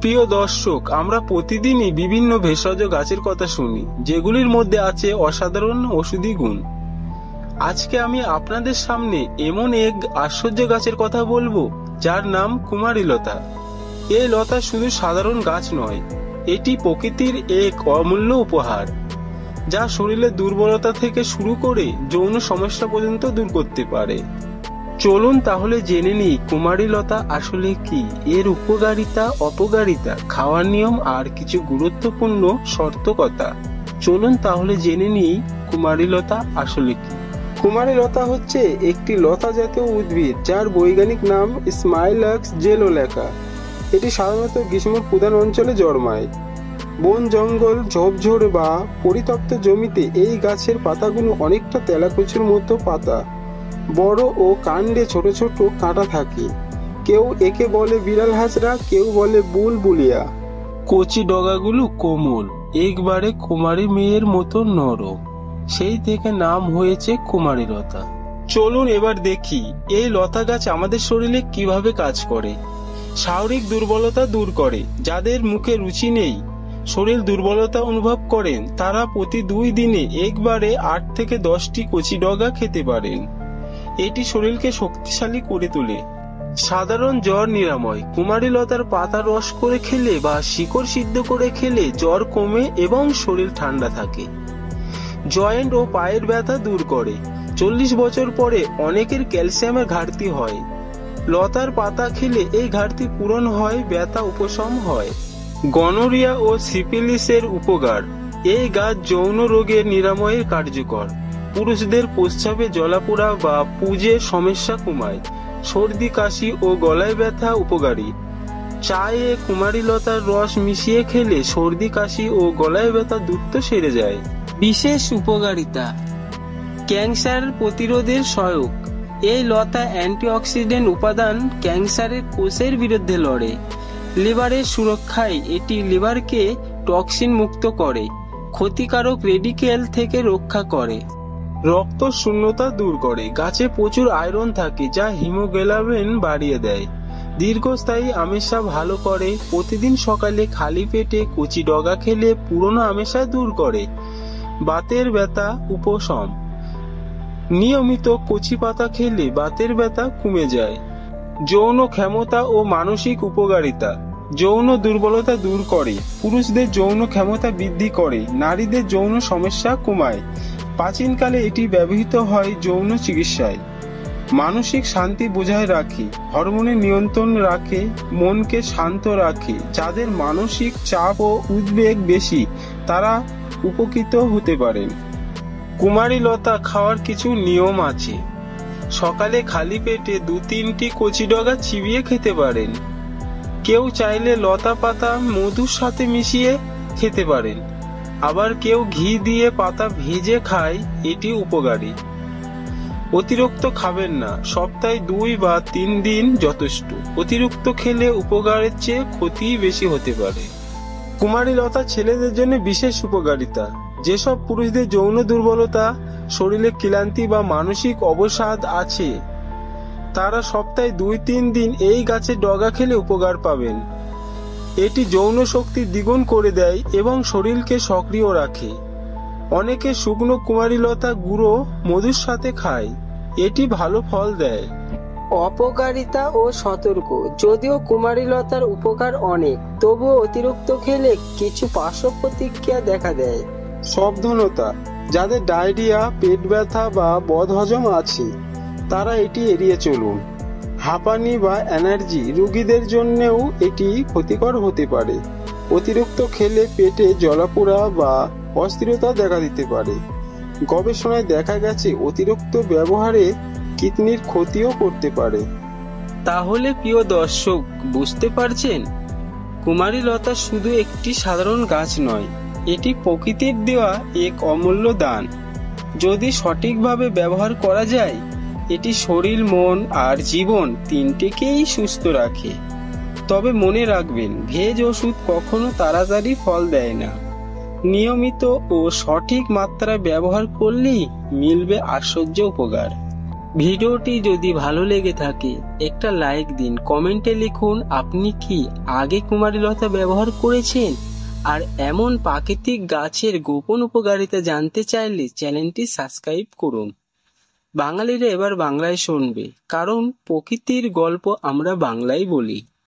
প্রিয় দর্শক, আমরা প্রতিদিনই বিভিন্ন ভেষজ গাছের কথা শুনি, যেগুলির মধ্যে আছে অসাধারণ ঔষধি গুণ। আজকে আমি আপনাদের সামনে এমন এক আশ্চর্য গাছের কথা বলবো, যার নাম কুমারী লতা। এই লতা শুধু সাধারণ গাছ নয়, এটি প্রকৃতির এক অমূল্য উপহার, যা শরীরের দুর্বলতা থেকে শুরু করে যৌন সমস্যা পর্যন্ত দূর করতে পারে। চলুন তাহলে জেনে নিই কুমারী লতা আসলে কি, এর উপকারিতা, অপকারিতা, খাওয়ার নিয়ম আর কিছু গুরুত্বপূর্ণ সতর্কতা। চলুন তাহলে জেনে নিই কুমারী লতা আসলে কি। কুমারী লতা হচ্ছে একটি লতা জাতীয় উদ্ভিদ, যার বৈজ্ঞানিক নাম স্মাইলাক্স জেলোলেকা। এটি সাধারণত গ্রীষ্ম প্রধান অঞ্চলে জন্মায়। বন জঙ্গল, ঝোপঝাড় বা পরিত্যক্ত জমিতে এই গাছের পাতাগুলো অনেকটা তেলাকুচুর মতো পাতা, বড় ও কাণ্ডে ছোট ছোট কাঁটা থাকে। কেউ একে বলে বিড়াল হাজরা, কেউ বলে বুলবুলিয়া। কচি ডগাগুলো কোমল, একবারে কুমারী মেয়ের মতো নরম, সেই থেকে নাম হয়েছে কুমারী লতা। চলুন এবার দেখি এই লতা গাছ আমাদের শরীরে কিভাবে কাজ করে। শারীরিক দুর্বলতা দূর করে। যাদের মুখে রুচি নেই, শরীর দুর্বলতা অনুভব করেন, তারা প্রতি 2 দিনে একবারে 8 থেকে 10টি কচি ডগা খেতে পারেন। এটি শরীরকে শক্তিশালী করে তোলে। সাধারণ জ্বর নিরাময়। কুমারী লতার পাতা রস করে খেলে বা শিকড় সিদ্ধ করে খেলে জ্বর কমে এবং শরীর ঠান্ডা থাকে। জয়েন্ট ও পায়ের ব্যথা দূর করে। 40 বছর পরে অনেকের ক্যালসিয়ামের ঘাটতি হয়। লতার পাতা খেলে এই ঘাটতি পূরণ হয়, ব্যথা উপশম হয়। গনোরিয়া ও সিফিলিসের উপকার। এই গাছ যৌন রোগের নিরাময়ের কার্যকর। পুরুষদের প্রস্রাবে জ্বালাপোড়া বা পুজের সমস্যা কমায়। সর্দি কাশি ও গলায় ব্যথা উপকারী। চায়ে কুমারী লতার রস মিশিয়ে খেলে সর্দি কাশি ও গলায় ব্যথা দ্রুত সেরে যায়। বিশেষ উপকারিতা। ক্যান্সার প্রতিরোধের সহায়ক। এই লতা অ্যান্টিঅক্সিডেন্ট উপাদান ক্যান্সারের কোষের বিরুদ্ধে লড়ে। লিভারের সুরক্ষায় এটি লিভারকে টক্সিন মুক্ত করে, ক্ষতিকারক রেডিকেল থেকে রক্ষা করে। রক্ত শূন্যতা দূর করে। গাছে প্রচুর আয়রন থাকে, যা হিমোগ্লোবিন বাড়িয়ে দেয়। দীর্ঘস্থায়ী আমেশা ভালো করে। প্রতিদিন সকালে খালি পেটে কচি ডগা খেলে পুরনো আমেশা দূর করে। বাতের ব্যথা উপশম। নিয়মিত কচি পাতা খেলে বাতের ব্যথা কমে যায়। যৌন ক্ষমতা ও মানসিক উপকারিতা। যৌন দুর্বলতা দূর করে। পুরুষদের যৌন ক্ষমতা বৃদ্ধি করে। নারীদের যৌন সমস্যা কমায়। প্রাচীনকালে এটি ব্যবহৃত হয় যৌন চিকিৎসায়। মানসিক শান্তি বজায় রাখে। হরমোনের নিয়ন্ত্রণ রাখে। মনকে শান্ত রাখে। যাদের মানসিক চাপ ও উদ্বেগ বেশি, তারা উপকৃত হতে পারেন। কুমারী লতা খাওয়ার কিছু নিয়ম আছে। সকালে খালি পেটে 2-3টি কচি ডগা চিবিয়ে খেতে পারেন। কেউ চাইলে লতা পাতা মধুর সাথে মিশিয়ে খেতে পারেন। আবার কেউ ঘি দিয়ে পাতা ভেজে খায়, এটি উপকারী। অতিরিক্ত খাবেন না। সপ্তাহে 2 বা 3 দিন যথেষ্ট। অতিরিক্ত খেলে উপকারের চেয়ে ক্ষতি বেশি হতে পারে। কুমারী লতা ছেলেদের জন্য বিশেষ উপকারিতা। যেসব পুরুষদের যৌন দুর্বলতা, শরীরে ক্লান্তি বা মানসিক অবসাদ আছে, তারা সপ্তাহে 2-3 দিন এই গাছের ডগা খেলে উপকার পাবেন। এটি যৌন শক্তি দ্বিগুণ করে দেয় এবং শরীরকে সক্রিয় রাখে। অনেকে শুকনো কুমারী লতা গুঁড়ো মধুর সাথে খায়, এটি ভালো ফল দেয়। অপকারিতা ও সতর্ক। যদিও কুমারী লতার উপকার অনেক, তবুও অতিরিক্ত খেলে কিছু পার্শ্ব প্রতিক্রিয়া দেখা দেয়। সাবধানতা। যাদের ডায়রিয়া, পেট ব্যথা বা বদহজম আছে, তারা এটি এড়িয়ে চলুন। হাঁপানি বা অ্যালার্জি রোগীদের জন্যও এটি ক্ষতিকর হতে পারে। অতিরিক্ত খেলে পেটে জ্বালাপোড়া বা অস্থিরতা দেখা দিতে পারে। গবেষণায় দেখা গেছে অতিরিক্ত ব্যবহারে কিডনির ক্ষতিও করতে পারে। তাহলে প্রিয় দর্শক, বুঝতে পারছেন, কুমারী লতা শুধু একটি সাধারণ গাছ নয়, এটি প্রকৃতির দেওয়া এক অমূল্য দান। যদি সঠিকভাবে ব্যবহার করা যায়, এটি শরীর, মন আর জীবন তিনটিকেই সুস্থ রাখে। তবে মনে রাখবেন, ভেজ ওষুধ কখনো তাড়াতাড়ি ফল দেয় না। নিয়মিত ও সঠিক মাত্রায় ব্যবহার করলেই মিলবে আশ্চর্য উপকার। ভিডিওটি যদি ভালো লেগে থাকে একটা লাইক দিন, কমেন্টে লিখুন আপনি কি আগে কুমারীলতা ব্যবহার করেছেন। আর এমন প্রাকৃতিক গাছের গোপন উপকারিতা জানতে চাইলে চ্যানেলটি সাবস্ক্রাইব করুন। বাঙালিরা এবার বাংলায় শুনবে, কারণ প্রকৃতির গল্প আমরা বাংলায় বলি।